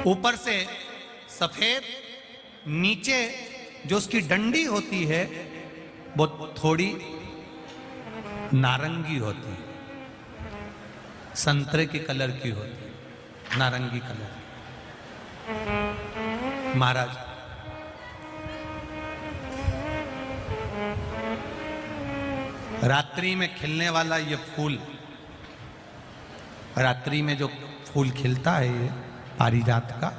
ऊपर से सफेद, नीचे जो उसकी डंडी होती है वो थोड़ी नारंगी होती है, संतरे के कलर की होती है, नारंगी कलर। महाराज रात्रि में खिलने वाला ये फूल, रात्रि में जो फूल खिलता है ये पारिजात का,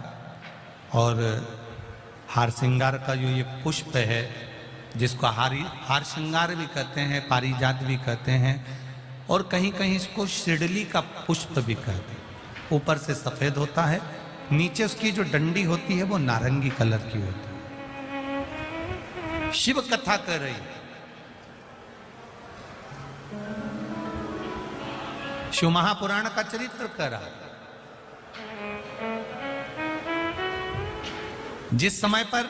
और हार श्रृंगार का जो ये पुष्प है जिसको हार श्रृंगार भी कहते हैं, पारिजात भी कहते हैं, और कहीं कहीं इसको शिरडली का पुष्प भी कहते हैं। ऊपर से सफेद होता है, नीचे उसकी जो डंडी होती है वो नारंगी कलर की होती है। शिव कथा कर रही है, शिव महापुराण का चरित्र कर रहा है। जिस समय पर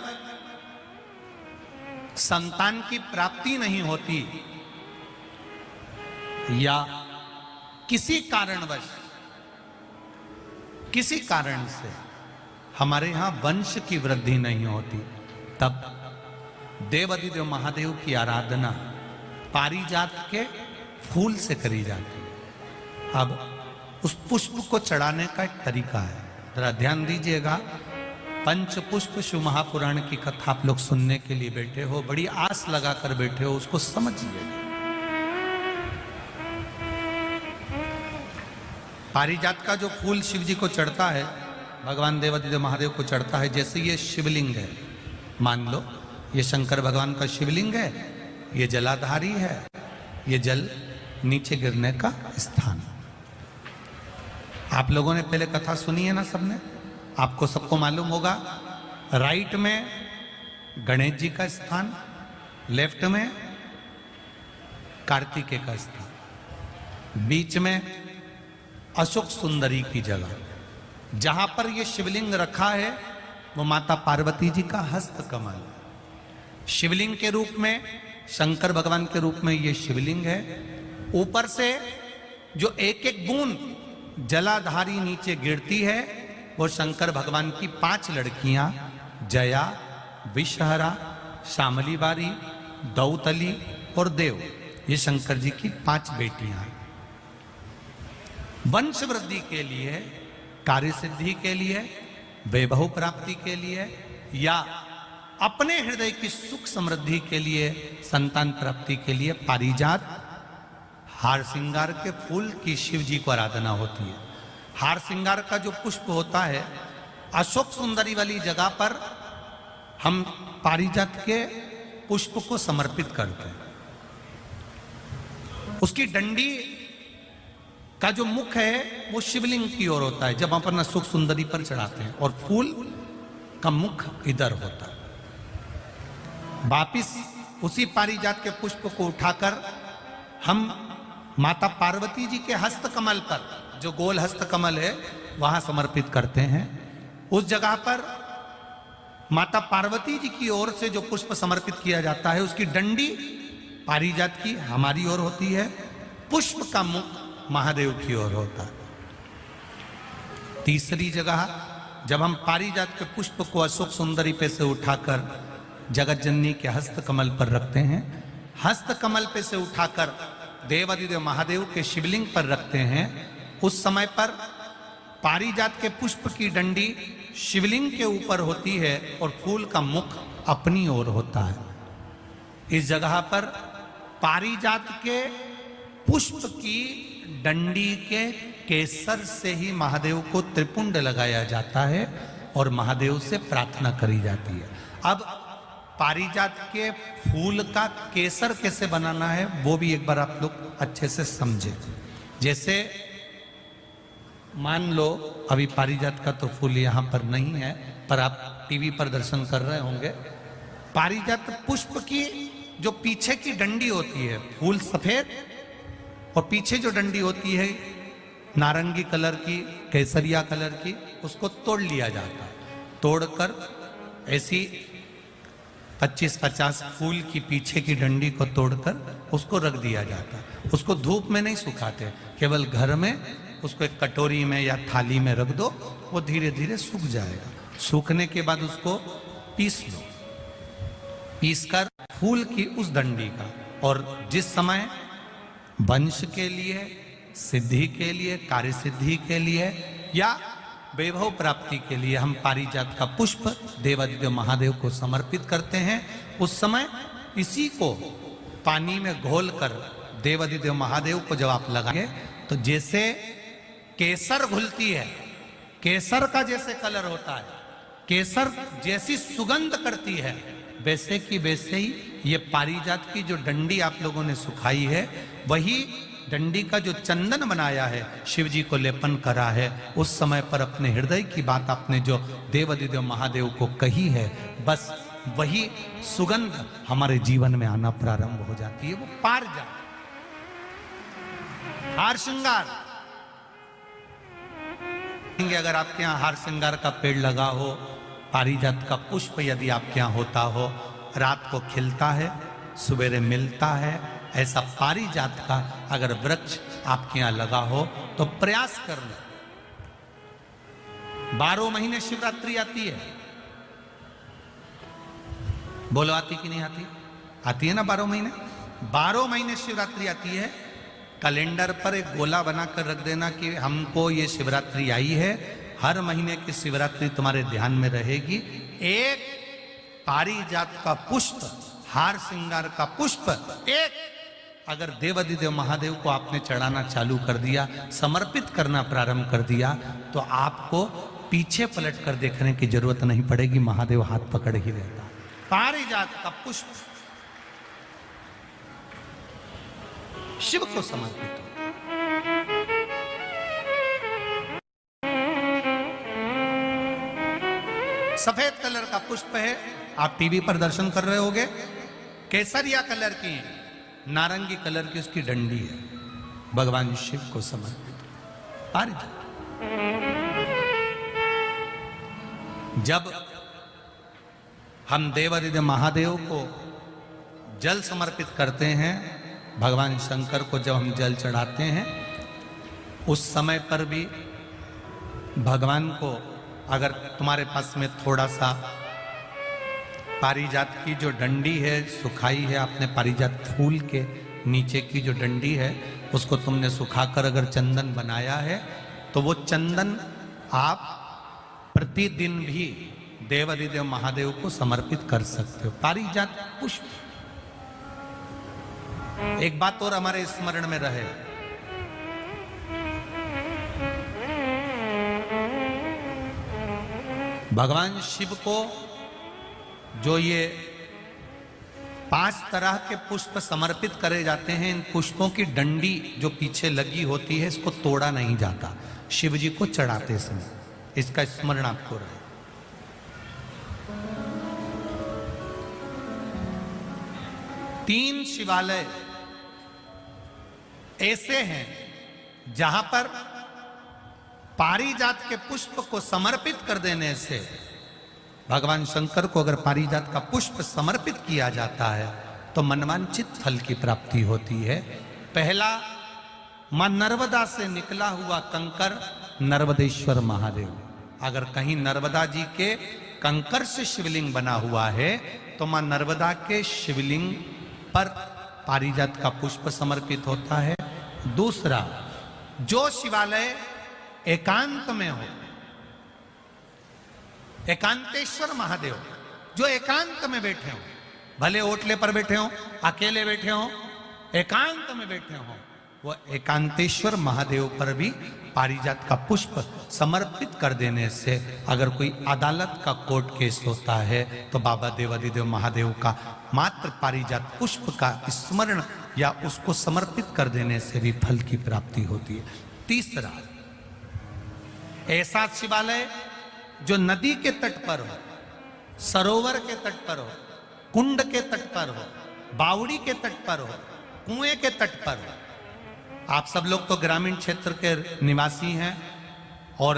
संतान की प्राप्ति नहीं होती या किसी कारणवश, किसी कारण से हमारे यहां वंश की वृद्धि नहीं होती, तब देवाधिदेव महादेव की आराधना पारिजात के फूल से करी जाती है। अब उस पुष्प को चढ़ाने का एक तरीका है, जरा ध्यान दीजिएगा। पंच पुष्प शिव महापुराण की कथा आप लोग सुनने के लिए बैठे हो, बड़ी आस लगाकर बैठे हो, उसको समझिए। पारिजात का जो फूल शिव जी को चढ़ता है, भगवान देवाधिदेव महादेव को चढ़ता है, जैसे ये शिवलिंग है, मान लो ये शंकर भगवान का शिवलिंग है, ये जलाधारी है, ये जल नीचे गिरने का स्थान। आप लोगों ने पहले कथा सुनी है ना सबने, आपको सबको मालूम होगा। राइट में गणेश जी का स्थान, लेफ्ट में कार्तिकेय का स्थान, बीच में अशोक सुंदरी की जगह। जहां पर यह शिवलिंग रखा है वो माता पार्वती जी का हस्त कमल, शिवलिंग के रूप में, शंकर भगवान के रूप में यह शिवलिंग है। ऊपर से जो एक एक बूंद जलाधारी नीचे गिरती है वो शंकर भगवान की 5 लड़कियां, जया, विषहरा, शामली बारी, दौतली और देव, ये शंकर जी की 5 बेटियां हैं। वंश वृद्धि के लिए, कार्य सिद्धि के लिए, वैभव प्राप्ति के लिए, या अपने हृदय की सुख समृद्धि के लिए, संतान प्राप्ति के लिए पारिजात हार श्रृंगार के फूल की शिव जी को आराधना होती है। हार श्रृंगार का जो पुष्प होता है, अशोक सुंदरी वाली जगह पर हम पारिजात के पुष्प को समर्पित करते हैं। उसकी डंडी का जो मुख है वो शिवलिंग की ओर होता है जब अपन अशोक सुंदरी पर चढ़ाते हैं, और फूल का मुख इधर होता है। वापिस उसी पारिजात के पुष्प को उठाकर हम माता पार्वती जी के हस्त कमल पर, जो गोल हस्त कमल है, वहां समर्पित करते हैं। उस जगह पर माता पार्वती जी की ओर से जो पुष्प समर्पित किया जाता है, उसकी डंडी पारिजात की हमारी ओर होती है, पुष्प का मुख महादेव की ओर होता है। तीसरी जगह जब हम पारिजात के पुष्प को अशोक सुंदरी पे से उठाकर जगत जननी के हस्त कमल पर रखते हैं, हस्त कमल पे से उठाकर देवाधिदेव महादेव के शिवलिंग पर रखते हैं, उस समय पर पारिजात के पुष्प की डंडी शिवलिंग के ऊपर होती है और फूल का मुख अपनी ओर होता है। इस जगह पर पारिजात के पुष्प की डंडी के केसर से ही महादेव को त्रिपुंड लगाया जाता है और महादेव से प्रार्थना करी जाती है। अब पारिजात के फूल का केसर कैसे बनाना है वो भी एक बार आप लोग अच्छे से समझे। जैसे मान लो अभी पारिजात का तो फूल यहाँ पर नहीं है, पर आप टीवी पर दर्शन कर रहे होंगे। पारिजात पुष्प की जो पीछे की डंडी होती है, फूल सफेद और पीछे जो डंडी होती है नारंगी कलर की, केसरिया कलर की, उसको तोड़ लिया जाता है। तोड़कर ऐसी 25-50 फूल की पीछे की डंडी को तोड़कर उसको रख दिया जाता है। उसको धूप में नहीं सुखाते, केवल घर में उसको एक कटोरी में या थाली में रख दो, वो धीरे धीरे सूख जाएगा। सूखने के बाद उसको पीस लो, पीसकर फूल की उस डंडी का, और जिस समय वंश के लिए, सिद्धि के लिए, कार्य सिद्धि के लिए या वैभव प्राप्ति के लिए हम पारिजात का पुष्प देवादिदेव महादेव को समर्पित करते हैं, उस समय इसी को पानी में घोलकर देवादिदेव महादेव को जब आप लगाएंगे तो जैसे केसर घुलती है, केसर का जैसे कलर होता है, केसर जैसी सुगंध करती है, वैसे की वैसे ही ये पारिजात की जो डंडी आप लोगों ने सुखाई है, वही डंडी का जो चंदन बनाया है, शिव जी को लेपन करा है, उस समय पर अपने हृदय की बात आपने जो देवादिदेव महादेव को कही है, बस वही सुगंध हमारे जीवन में आना प्रारंभ हो जाती है। वो पारिजात हार श्रृंगार, अगर आपके यहाँ हार श्रृंगार का पेड़ लगा हो, पारिजात का पुष्प यदि आपके यहाँ होता हो, रात को खिलता है, सवेरे मिलता है, ऐसा पारिजात का अगर वृक्ष आपके यहाँ लगा हो तो प्रयास करना। 12 महीने शिवरात्रि आती है, बोलो आती कि नहीं आती? आती है ना 12 महीने। 12 महीने शिवरात्रि आती है। कैलेंडर पर एक गोला बनाकर रख देना कि हमको ये शिवरात्रि आई है, हर महीने की शिवरात्रि तुम्हारे ध्यान में रहेगी। एक पारिजात का पुष्प, हार श्रृंगार का पुष्प एक अगर देवादिदेव महादेव को आपने चढ़ाना चालू कर दिया, समर्पित करना प्रारंभ कर दिया, तो आपको पीछे पलट कर देखने की जरूरत नहीं पड़ेगी, महादेव हाथ पकड़ ही रहता। पारिजात का पुष्प शिव को समर्पित हो। सफेद कलर का पुष्प है, आप टीवी पर दर्शन कर रहे होंगे, केसरिया कलर की, नारंगी कलर की उसकी डंडी है, भगवान शिव को समर्पित पारिजात। जब हम देवादिदेव महादेव को जल समर्पित करते हैं, भगवान शंकर को जब हम जल चढ़ाते हैं, उस समय पर भी भगवान को, अगर तुम्हारे पास में थोड़ा सा पारिजात की जो डंडी है सुखाई है, आपने पारिजात फूल के नीचे की जो डंडी है उसको तुमने सुखाकर अगर चंदन बनाया है, तो वो चंदन आप प्रतिदिन भी देवादिदेव महादेव को समर्पित कर सकते हो। पारिजात पुष्प। एक बात और हमारे स्मरण में रहे, भगवान शिव को जो ये 5 तरह के पुष्प समर्पित करे जाते हैं, इन पुष्पों की डंडी जो पीछे लगी होती है, इसको तोड़ा नहीं जाता शिव जी को चढ़ाते समय, इसका स्मरण आपको रहे। तीन शिवालय ऐसे हैं जहां पर पारिजात के पुष्प को समर्पित कर देने से, भगवान शंकर को अगर पारिजात का पुष्प समर्पित किया जाता है तो मनवांचित फल की प्राप्ति होती है। पहला, मां नर्मदा से निकला हुआ कंकर नर्मदेश्वर महादेव। अगर कहीं नर्मदा जी के कंकर से शिवलिंग बना हुआ है तो मां नर्मदा के शिवलिंग पर पारिजात का पुष्प समर्पित होता है। दूसरा, जो शिवालय एकांत में हो, एकांतेश्वर महादेव जो एकांत में बैठे हो, भले ओटले पर बैठे हो, अकेले बैठे हो, एकांत में बैठे हो, वो एकांतेश्वर महादेव पर भी पारिजात का पुष्प समर्पित कर देने से, अगर कोई अदालत का कोर्ट केस होता है तो बाबा देवादिदेव महादेव का मात्र पारिजात पुष्प का स्मरण या उसको समर्पित कर देने से भी फल की प्राप्ति होती है। तीसरा, ऐसा शिवालय जो नदी के तट पर हो, सरोवर के तट पर हो, कुंड के तट पर हो, बावड़ी के तट पर हो, कुएं के तट पर हो। आप सब लोग तो ग्रामीण क्षेत्र के निवासी हैं और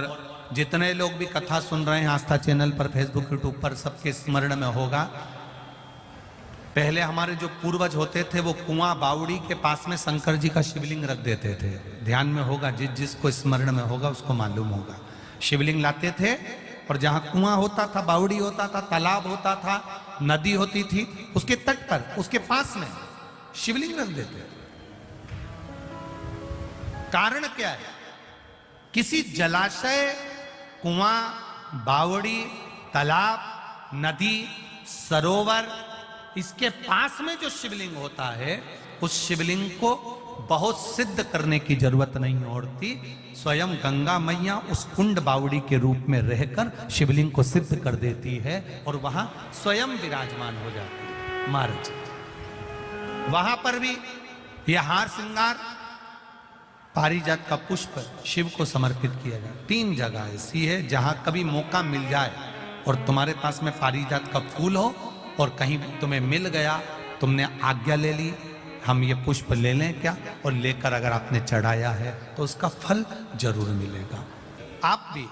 जितने लोग भी कथा सुन रहे हैं आस्था चैनल पर, फेसबुक, यूट्यूब पर, सबके स्मरण में होगा पहले हमारे जो पूर्वज होते थे वो कुआं बावड़ी के पास में शंकर जी का शिवलिंग रख देते थे। ध्यान में होगा, जिसको स्मरण में होगा उसको मालूम होगा। शिवलिंग लाते थे और जहां कुआं होता था, बावड़ी होता था, तालाब होता था, नदी होती थी, उसके तट पर, उसके पास में शिवलिंग रख देते थे। कारण क्या है? किसी जलाशय, कुआं, बावड़ी, तालाब, नदी, सरोवर, इसके पास में जो शिवलिंग होता है, उस शिवलिंग को बहुत सिद्ध करने की जरूरत नहीं होती। स्वयं गंगा मैया उस कुंड बावड़ी के रूप में रहकर शिवलिंग को सिद्ध कर देती है और वहां स्वयं विराजमान हो जाती है महाराज। वहां पर भी यह हार श्रृंगार, पारिजात का पुष्प शिव को समर्पित किया जाए। 3 जगह ऐसी है जहां कभी मौका मिल जाए और तुम्हारे पास में पारिजात का फूल हो और कहीं तुम्हें मिल गया, तुमने आज्ञा ले ली, हम ये पुष्प ले लें क्या, और लेकर अगर आपने चढ़ाया है तो उसका फल जरूर मिलेगा। आप भी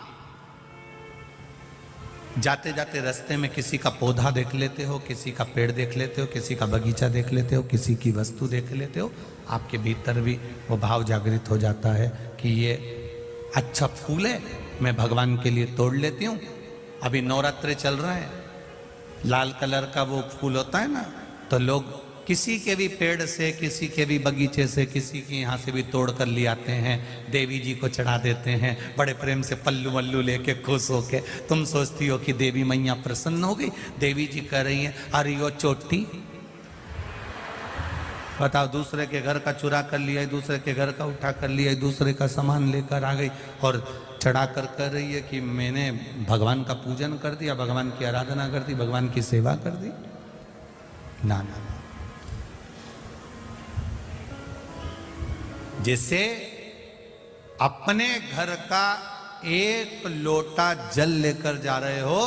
जाते जाते रास्ते में किसी का पौधा देख लेते हो, किसी का पेड़ देख लेते हो, किसी का बगीचा देख लेते हो, किसी की वस्तु देख लेते हो, आपके भीतर भी वो भाव जागृत हो जाता है कि ये अच्छा फूल है, मैं भगवान के लिए तोड़ लेती हूँ। अभी नवरात्रे चल रहे हैं, लाल कलर का वो फूल होता है ना, तो लोग किसी के भी पेड़ से, किसी के भी बगीचे से, किसी के यहाँ से भी तोड़ कर ले आते हैं, देवी जी को चढ़ा देते हैं, बड़े प्रेम से पल्लू वल्लू लेके खुश होके। तुम सोचती हो कि देवी मैया प्रसन्न हो गई, देवी जी कह रही हैं अरे यो चोटी, बताओ, दूसरे के घर का चुरा कर लिया, दूसरे के घर का उठा कर लिया, दूसरे का सामान लेकर आ गई और चढ़ा कर कह रही है कि मैंने भगवान का पूजन कर दिया, भगवान की आराधना कर दी, भगवान की सेवा कर दी। ना ना, जैसे अपने घर का एक लोटा जल लेकर जा रहे हो,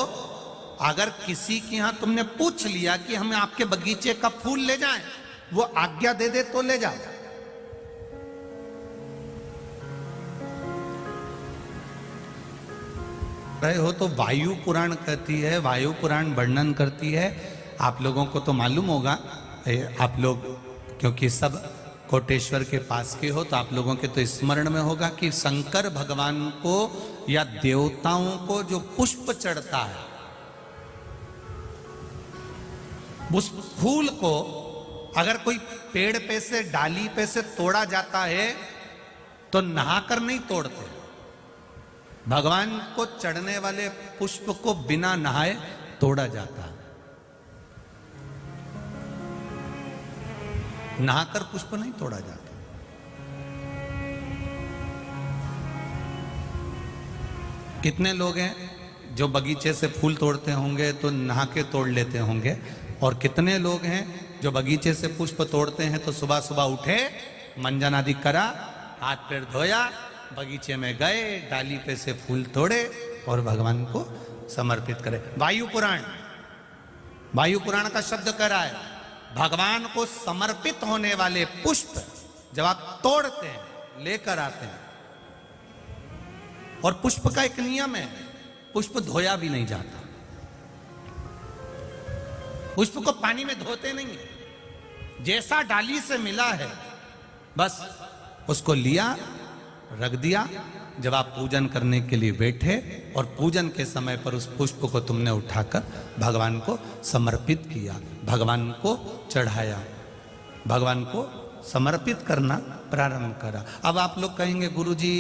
अगर किसी के यहां तुमने पूछ लिया कि हमें आपके बगीचे का फूल ले जाएं, वो आज्ञा दे दे तो ले जाओ। रहे हो तो वायु पुराण कहती है, वायु पुराण वर्णन करती है। आप लोगों को तो मालूम होगा, आप लोग क्योंकि सब कोटेश्वर के पास के हो, तो आप लोगों के तो स्मरण में होगा कि शंकर भगवान को या देवताओं को जो पुष्प चढ़ता है, उस फूल को अगर कोई पेड़ पे से, डाली पे से तोड़ा जाता है तो नहाकर नहीं तोड़ते। भगवान को चढ़ने वाले पुष्प को बिना नहाए तोड़ा जाता है। नहाकर पुष्प नहीं तोड़ा जाता। कितने लोग हैं जो बगीचे से फूल तोड़ते होंगे तो नहा के तोड़ लेते होंगे, और कितने लोग हैं जो बगीचे से पुष्प तोड़ते हैं तो सुबह सुबह उठे, मंजन आदि करा, हाथ पैर धोया, बगीचे में गए, डाली पे से फूल तोड़े और भगवान को समर्पित करे। वायु पुराण का शब्द कह रहा है, भगवान को समर्पित होने वाले पुष्प जब आप तोड़ते हैं, लेकर आते हैं, और पुष्प का एक नियम है, पुष्प धोया भी नहीं जाता। पुष्प को पानी में धोते नहीं है, जैसा डाली से मिला है बस उसको लिया, रख दिया। जब आप पूजन करने के लिए बैठे और पूजन के समय पर उस पुष्प को तुमने उठाकर भगवान को समर्पित किया, भगवान को चढ़ाया, भगवान को समर्पित करना प्रारंभ करा। अब आप लोग कहेंगे गुरुजी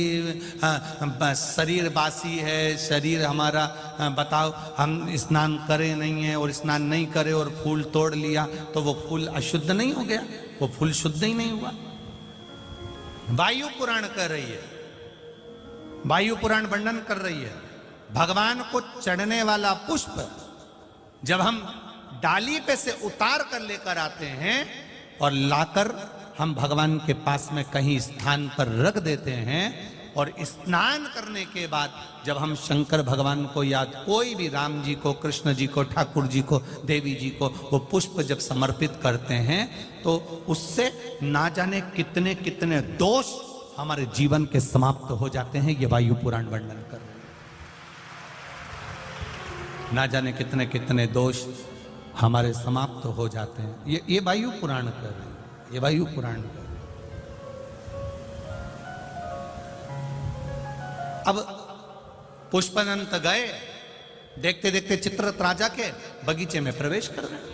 शरीर बासी है, शरीर हमारा, बताओ हम स्नान करें नहीं है और स्नान नहीं करे और फूल तोड़ लिया तो वो फूल अशुद्ध नहीं हो गया? वो फूल शुद्ध ही नहीं हुआ। वायु पुराण कह रही है, वायु पुराण वर्णन कर रही है, भगवान को चढ़ने वाला पुष्प जब हम डाली पे से उतार कर लेकर आते हैं और लाकर हम भगवान के पास में कहीं स्थान पर रख देते हैं, और स्नान करने के बाद जब हम शंकर भगवान को याद, कोई भी राम जी को, कृष्ण जी को, ठाकुर जी को, देवी जी को वो पुष्प जब समर्पित करते हैं तो उससे ना जाने कितने कितने दोष हमारे जीवन के समाप्त हो जाते हैं। ये वायु पुराण वर्णन कर रहे हैं। ना जाने कितने कितने दोष हमारे समाप्त हो जाते हैं। ये वायु पुराण कर रहे हैं, ये वायु पुराण कर रहे हैं। अब पुष्पदंत गए, देखते देखते चित्ररथ राजा के बगीचे में प्रवेश कर रहे हैं।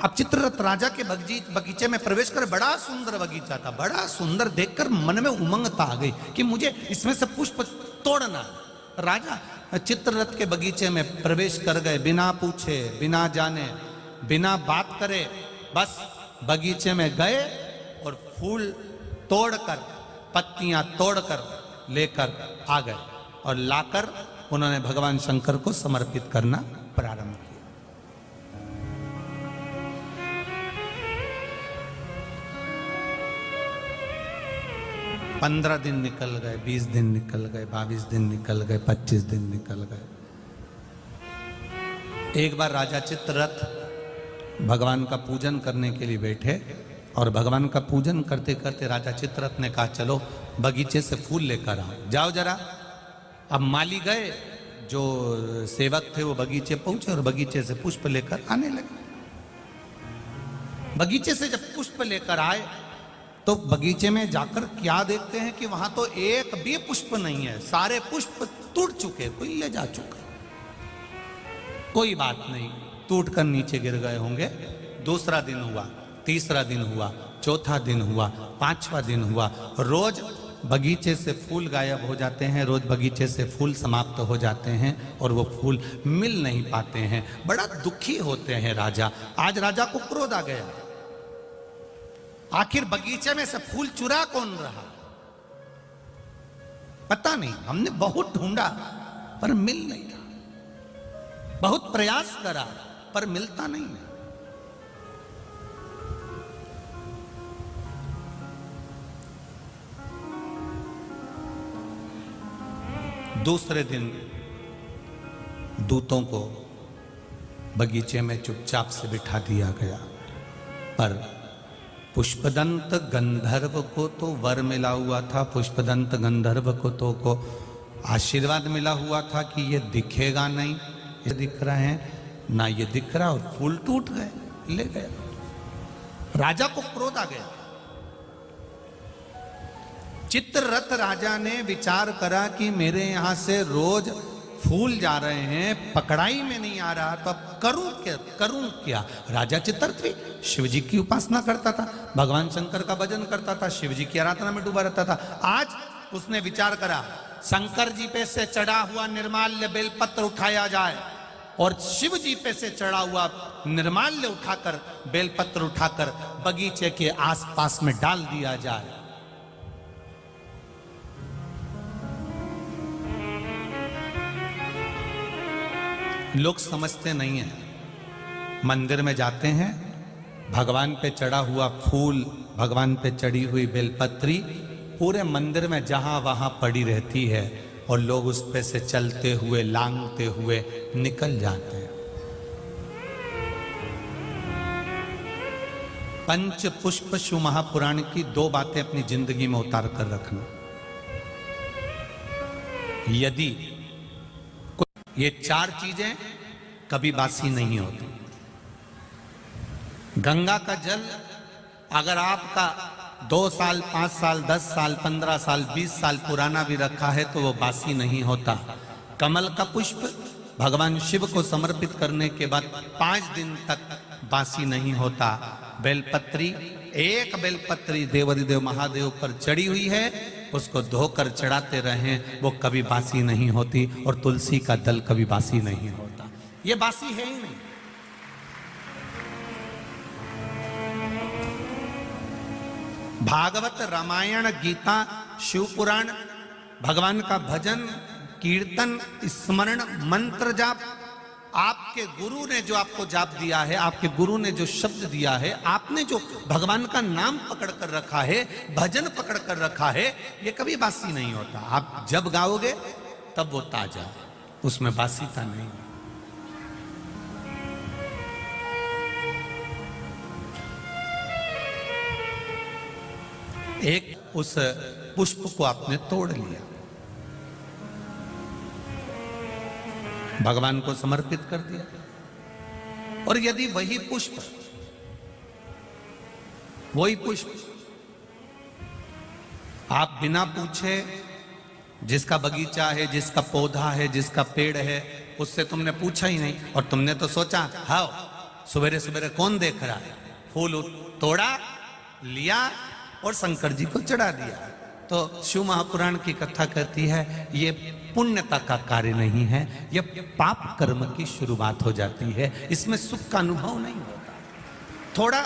अब चित्ररथ राजा के बगीचे में प्रवेश कर, बड़ा सुंदर बगीचा था, बड़ा सुंदर, देखकर मन में उमंगता आ गई कि मुझे इसमें से पुष्प तोड़ना। राजा चित्ररथ के बगीचे में प्रवेश कर गए, बिना पूछे, बिना जाने, बिना बात करे, बस बगीचे में गए और फूल तोड़कर, पत्तियां तोड़कर लेकर आ गए और लाकर उन्होंने भगवान शंकर को समर्पित करना प्रारंभ किया। 15 दिन निकल गए, 20 दिन निकल गए, 22 दिन निकल गए, 25 दिन निकल गए। एक बार राजा चित्ररथ भगवान का पूजन करने के लिए बैठे और भगवान का पूजन करते करते राजा चित्ररथ ने कहा, चलो बगीचे से फूल लेकर आओ, जाओ जरा। अब माली गए, जो सेवक थे वो बगीचे पहुंचे और बगीचे से पुष्प लेकर आने लगे। बगीचे से जब पुष्प लेकर आए तो बगीचे में जाकर क्या देखते हैं कि वहां तो एक भी पुष्प नहीं है, सारे पुष्प टूट चुके, कोई ले जा चुका। कोई बात नहीं, टूट कर नीचे गिर गए होंगे। दूसरा दिन हुआ, तीसरा दिन हुआ, चौथा दिन हुआ, पांचवा दिन हुआ। रोज बगीचे से फूल गायब हो जाते हैं, रोज बगीचे से फूल समाप्त हो जाते हैं और वो फूल मिल नहीं पाते हैं। बड़ा दुखी होते हैं राजा। आज राजा को क्रोध आ गया, आखिर बगीचे में से फूल चुरा कौन रहा, पता नहीं। हमने बहुत ढूंढा पर मिल नहीं रहा, बहुत प्रयास करा पर मिलता नहीं है। दूसरे दिन दूतों को बगीचे में चुपचाप से बिठा दिया गया, पर पुष्पदंत गंधर्व को तो वर मिला हुआ था, पुष्पदंत गंधर्व को तो आशीर्वाद मिला हुआ था कि ये दिखेगा नहीं, ये दिख रहे हैं ना, ये दिख रहा, और फूल टूट गए, ले गए। राजा को क्रोध आ गया। चित्ररथ राजा ने विचार करा कि मेरे यहां से रोज फूल जा रहे हैं, पकड़ाई में नहीं आ रहा, तो अब करूं क्या। राजा चित्ररथ शिव जी की उपासना करता था, भगवान शंकर का भजन करता था, शिव जी की आराधना में डूबा रहता था। आज उसने विचार करा, शंकर जी पे से चढ़ा हुआ निर्माल्य बेलपत्र उठाया जाए और शिव जी पे से चढ़ा हुआ निर्माल्य उठाकर, बेलपत्र उठाकर बगीचे के आसपास में डाल दिया जाए। लोग समझते नहीं हैं, मंदिर में जाते हैं, भगवान पे चढ़ा हुआ फूल, भगवान पे चढ़ी हुई बेलपत्री पूरे मंदिर में जहां वहां पड़ी रहती है और लोग उस पे से चलते हुए, लांघते हुए निकल जाते हैं। पंच पुष्प शिव महापुराण की 2 बातें अपनी जिंदगी में उतार कर रखना। यदि ये 4 चीजें कभी बासी नहीं होती। गंगा का जल अगर आपका 2 साल, 5 साल, 10 साल, 15 साल, 20 साल पुराना भी रखा है तो वो बासी नहीं होता। कमल का पुष्प भगवान शिव को समर्पित करने के बाद 5 दिन तक बासी नहीं होता। बेलपत्री, एक बेलपत्री देवाधिदेव महादेव पर चढ़ी हुई है, उसको धोकर चढ़ाते रहें, वो कभी बासी नहीं होती। और तुलसी का दल कभी बासी नहीं होता, ये बासी है ही नहीं। भागवत, रामायण, गीता, शिव पुराण, भगवान का भजन, कीर्तन, स्मरण, मंत्र जाप, आपके गुरु ने जो आपको जाप दिया है, आपके गुरु ने जो शब्द दिया है, आपने जो भगवान का नाम पकड़ कर रखा है, भजन पकड़ कर रखा है, ये कभी बासी नहीं होता। आप जब गाओगे तब वो ताजा, उसमें बासीता नहीं। एक उस पुष्प को आपने तोड़ लिया, भगवान को समर्पित कर दिया, और यदि वही पुष्प आप बिना पूछे, जिसका बगीचा है, जिसका पौधा है, जिसका पेड़ है, उससे तुमने पूछा ही नहीं और तुमने तो सोचा हाँ सवेरे सवेरे कौन देख रहा है, फूल तोड़ा लिया और शंकर जी को चढ़ा दिया। तो शिव महापुराण की कथा कहती है ये पुण्यता का कार्य नहीं है, यह पाप कर्म की शुरुआत हो जाती है, इसमें सुख का अनुभव नहीं होता। थोड़ा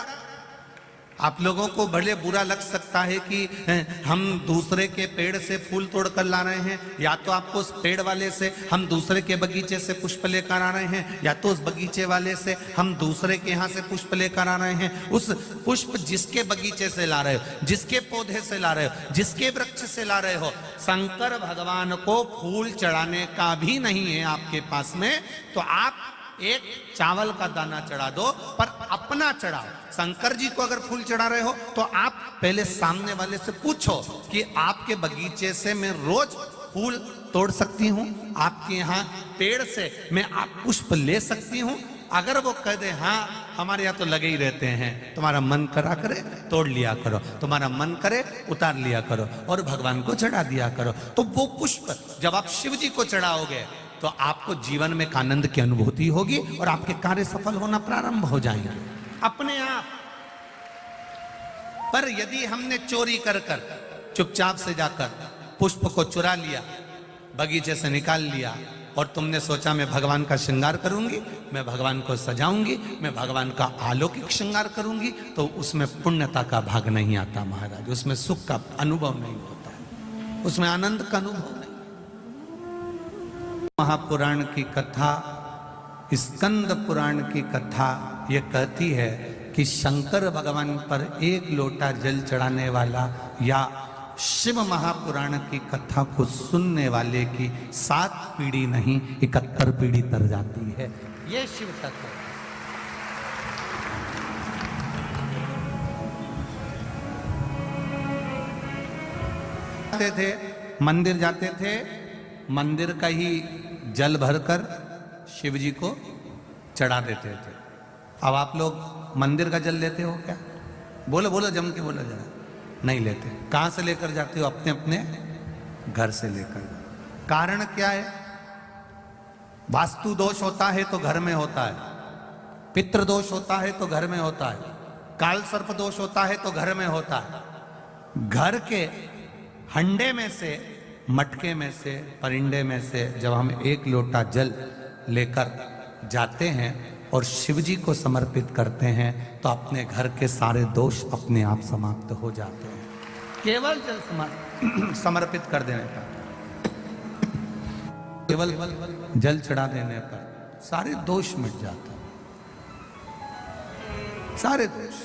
आप लोगों को भले बुरा लग सकता है कि हम दूसरे के पेड़ से फूल तोड़ कर ला रहे हैं, या तो आपको उस पेड़ वाले से हम दूसरे के बगीचे से पुष्प लेकर आ रहे हैं, या तो उस बगीचे वाले से हम दूसरे के यहाँ से पुष्प लेकर आ रहे हैं। उस पुष्प जिसके बगीचे से ला रहे हो, जिसके पौधे से ला रहे हो, जिसके वृक्ष से ला रहे हो, शंकर भगवान को फूल चढ़ाने का भी नहीं है आपके पास में, तो आप एक चावल का दाना चढ़ा दो पर अपना चढ़ाओ। शंकर जी को अगर फूल चढ़ा रहे हो तो आप पहले सामने वाले से पूछो कि आपके बगीचे से मैं रोज फूल तोड़ सकती हूँ, आपके यहाँ पेड़ से मैं आप पुष्प ले सकती हूँ। अगर वो कह दे हाँ हमारे यहाँ तो लगे ही रहते हैं, तुम्हारा मन करा करे तोड़ लिया करो, तुम्हारा मन करे उतार लिया करो और भगवान को चढ़ा दिया करो, तो वो पुष्प जब आप शिव जी को चढ़ाओगे तो आपको जीवन में एक आनंद की अनुभूति होगी और आपके कार्य सफल होना प्रारंभ हो जाएंगे अपने आप। पर यदि हमने चोरी कर कर चुपचाप से जाकर पुष्प को चुरा लिया, बगीचे से निकाल लिया और तुमने सोचा मैं भगवान का श्रृंगार करूंगी, मैं भगवान को सजाऊंगी, मैं भगवान का अलौकिक श्रृंगार करूंगी, तो उसमें पुण्यता का भाग नहीं आता महाराज, उसमें सुख का अनुभव नहीं होता है, उसमें आनंद का अनुभव नहीं। महापुराण की कथा, स्कंद पुराण की कथा ये कहती है कि शंकर भगवान पर एक लोटा जल चढ़ाने वाला या शिव महापुराण की कथा को सुनने वाले की 7 पीढ़ी नहीं 71 पीढ़ी तर जाती है। ये शिव तत्व जाते थे, मंदिर जाते थे, मंदिर का ही जल भरकर शिव जी को चढ़ा देते थे। अब आप लोग मंदिर का जल लेते हो क्या? बोलो बोलो, जम के बोलो जरा। नहीं लेते। कहां से लेकर जाते हो? अपने अपने घर से लेकर। कारण क्या है? वास्तु दोष होता है तो घर में होता है, पितृ दोष होता है तो घर में होता है, काल सर्प दोष होता है तो घर में होता है। घर के हंडे में से, मटके में से, परिंडे में से जब हम एक लोटा जल लेकर जाते हैं और शिव जी को समर्पित करते हैं तो अपने घर के सारे दोष अपने आप समाप्त हो जाते हैं, केवल जल समर्पित कर देने पर, केवल जल चढ़ा देने पर सारे दोष मिट जाते हैं, सारे दोष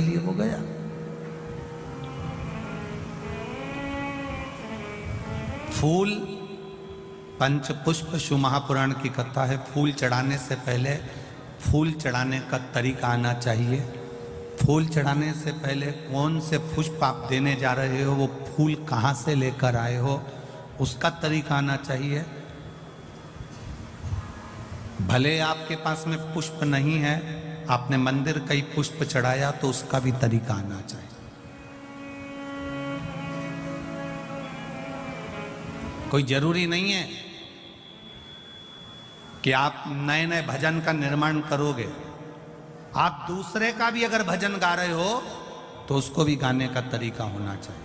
लिए वो गया। फूल पंच पुष्प शिव महापुराण की कथा है। फूल चढ़ाने से पहले फूल चढ़ाने का तरीका आना चाहिए। फूल चढ़ाने से पहले कौन से पुष्प आप देने जा रहे हो, वो फूल कहाँ से लेकर आए हो, उसका तरीका आना चाहिए। भले आपके पास में पुष्प नहीं है, आपने मंदिर कई पुष्प चढ़ाया तो उसका भी तरीका आना चाहिए। कोई जरूरी नहीं है कि आप नए नए भजन का निर्माण करोगे। आप दूसरे का भी अगर भजन गा रहे हो तो उसको भी गाने का तरीका होना चाहिए।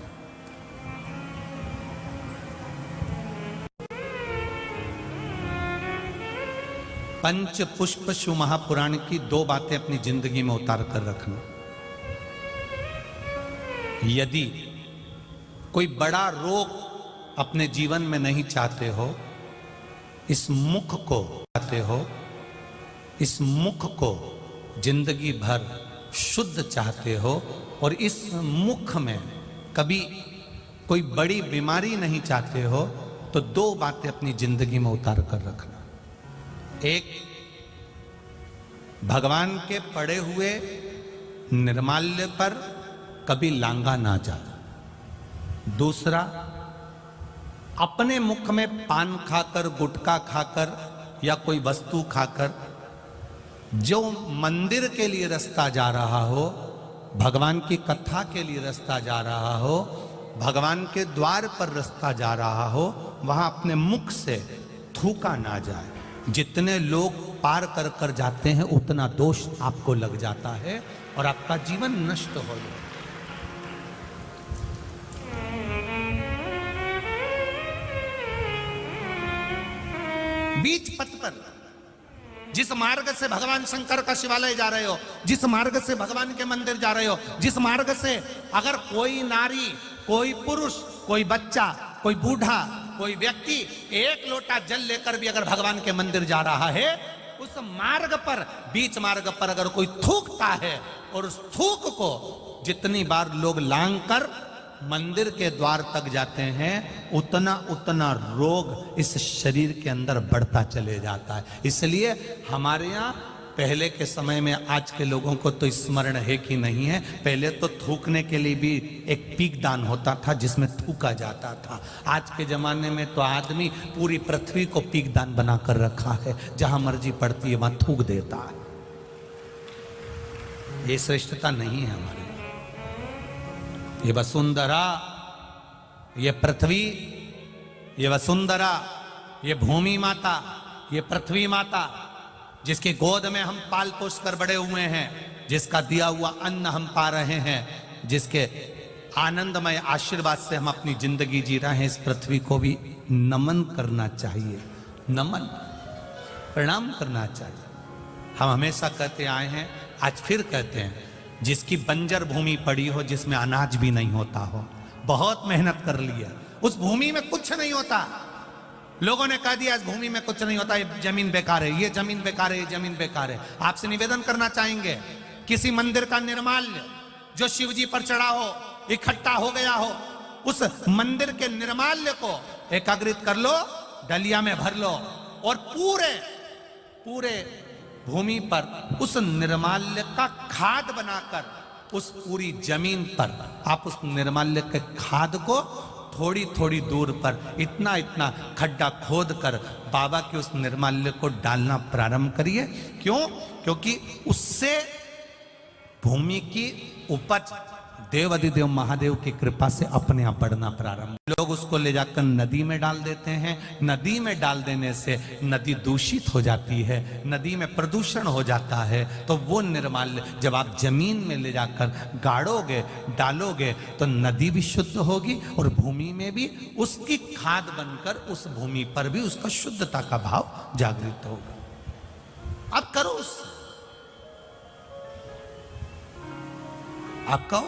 पंच पुष्प शिव महापुराण की 2 बातें अपनी जिंदगी में उतार कर रखना। यदि कोई बड़ा रोग अपने जीवन में नहीं चाहते हो, इस मुख को चाहते हो, इस मुख को जिंदगी भर शुद्ध चाहते हो और इस मुख में कभी कोई बड़ी बीमारी नहीं चाहते हो, तो 2 बातें अपनी जिंदगी में उतार कर रखना। एक, भगवान के पड़े हुए निर्माल्य पर कभी लांगा ना जा। दूसरा, अपने मुख में पान खाकर, गुटखा खाकर या कोई वस्तु खाकर जो मंदिर के लिए रास्ता जा रहा हो, भगवान की कथा के लिए रास्ता जा रहा हो, भगवान के द्वार पर रास्ता जा रहा हो, वहां अपने मुख से थूका ना जाए। जितने लोग पार कर कर जाते हैं उतना दोष आपको लग जाता है और आपका जीवन नष्ट हो जाए। बीच पथ पर जिस मार्ग से भगवान शंकर का शिवालय जा रहे हो, जिस मार्ग से भगवान के मंदिर जा रहे हो, जिस मार्ग से अगर कोई नारी, कोई पुरुष, कोई बच्चा, कोई बूढ़ा, कोई व्यक्ति एक लोटा जल लेकर भी अगर भगवान के मंदिर जा रहा है, उस मार्ग पर, बीच मार्ग पर अगर कोई थूकता है और उस थूक को जितनी बार लोग लांग कर मंदिर के द्वार तक जाते हैं, उतना उतना रोग इस शरीर के अंदर बढ़ता चले जाता है। इसलिए हमारे यहाँ पहले के समय में, आज के लोगों को तो स्मरण है कि नहीं है, पहले तो थूकने के लिए भी एक पीक दान होता था जिसमें थूका जाता था। आज के जमाने में तो आदमी पूरी पृथ्वी को पीक दान बनाकर रखा है, जहां मर्जी पड़ती है वहां थूक देता है। ये श्रेष्ठता नहीं है हमारे। ये वसुंधरा, ये पृथ्वी, ये वसुंधरा, ये भूमि माता, ये पृथ्वी माता, जिसकी गोद में हम पाल पोस कर बड़े हुए हैं, जिसका दिया हुआ अन्न हम पा रहे हैं, जिसके आनंदमय आशीर्वाद से हम अपनी जिंदगी जी रहे हैं, इस पृथ्वी को भी नमन करना चाहिए, नमन, प्रणाम करना चाहिए। हम हमेशा कहते आए हैं, आज फिर कहते हैं, जिसकी बंजर भूमि पड़ी हो, जिसमें अनाज भी नहीं होता हो, बहुत मेहनत कर लिया, उस भूमि में कुछ नहीं होता, लोगों ने कह दिया इस भूमि में कुछ नहीं होता, ये जमीन बेकार है, ये जमीन बेकार है, ये जमीन बेकार है। आपसे निवेदन करना चाहेंगे, किसी मंदिर का निर्माल्य जो शिव जी पर चढ़ा हो, इकट्ठा हो गया हो, उस मंदिर के निर्माल्य को एकाग्रित कर लो, डलिया में भर लो और पूरे भूमि पर उस निर्माल्य का खाद बनाकर, उस पूरी जमीन पर आप उस निर्माल्य के खाद को थोड़ी थोड़ी दूर पर इतना इतना खड्डा खोद कर बाबा के उस निर्माल्य को डालना प्रारंभ करिए। क्यों? क्योंकि उससे भूमि की उपज देवाधिदेव महादेव की कृपा से अपने आप बढ़ना प्रारंभ। लोग उसको ले जाकर नदी में डाल देते हैं, नदी में डाल देने से नदी दूषित हो जाती है, नदी में प्रदूषण हो जाता है। तो वो निर्माल्य जब आप जमीन में ले जाकर गाड़ोगे, डालोगे, तो नदी भी शुद्ध होगी और भूमि में भी उसकी खाद बनकर उस भूमि पर भी उसका शुद्धता का भाव जागृत होगा। अब करो, आप कहो,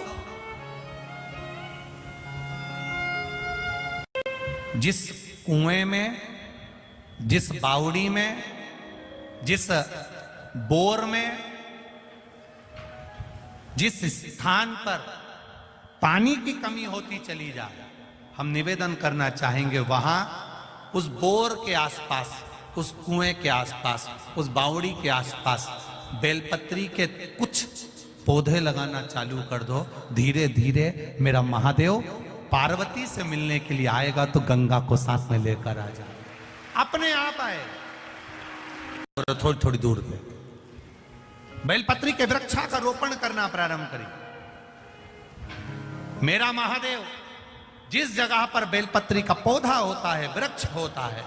जिस कुएं में, जिस बावड़ी में, जिस बोर में, जिस स्थान पर पानी की कमी होती चली जाए, हम निवेदन करना चाहेंगे वहां उस बोर के आसपास, उस कुएं के आसपास, उस बावड़ी के आसपास बेलपत्री के कुछ पौधे लगाना चालू कर दो। धीरे धीरे मेरा महादेव पार्वती से मिलने के लिए आएगा तो गंगा को साथ में लेकर आ जाए, अपने आप आए। और थोड़ी थोड़ी दूर पे बेलपत्री के वृक्षा का रोपण करना प्रारंभ करिए। मेरा महादेव जिस जगह पर बेलपत्री का पौधा होता है, वृक्ष होता है,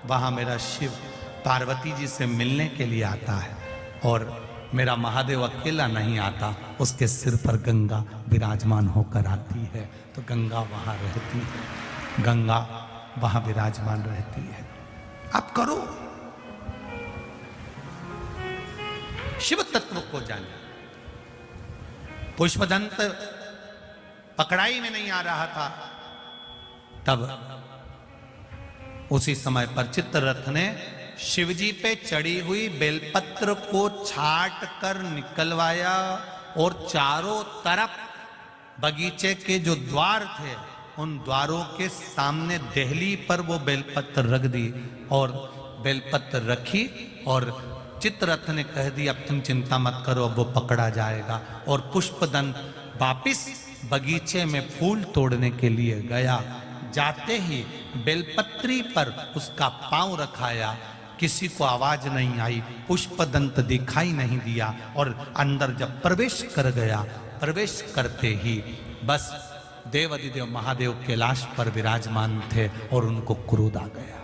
वहां मेरा शिव पार्वती जी से मिलने के लिए आता है। और मेरा महादेव अकेला नहीं आता, उसके सिर पर गंगा विराजमान होकर आती है, तो गंगा वहां रहती है, गंगा वहां विराजमान रहती है। अब करो, शिव तत्व को जाने। पुष्पदंत पकड़ाई में नहीं आ रहा था, तब उसी समय पर चित्ररथ ने शिवजी पे चढ़ी हुई बेलपत्र को छाट कर निकलवाया और चारों तरफ बगीचे के जो द्वार थे, उन द्वारों के सामने देहली पर वो बेलपत्र रख दी और बेलपत्र रखी। और चित्ररथ ने कह दिया अब तुम चिंता मत करो, अब वो पकड़ा जाएगा। और पुष्पदंत वापिस बगीचे में फूल तोड़ने के लिए गया। जाते ही बेलपत्री पर उसका पांव रखाया, किसी को आवाज नहीं आई, पुष्पदंत दिखाई नहीं दिया, और अंदर जब प्रवेश कर गया, प्रवेश करते ही बस देवादिदेव महादेव कैलाश पर विराजमान थे और उनको क्रोध आ गया।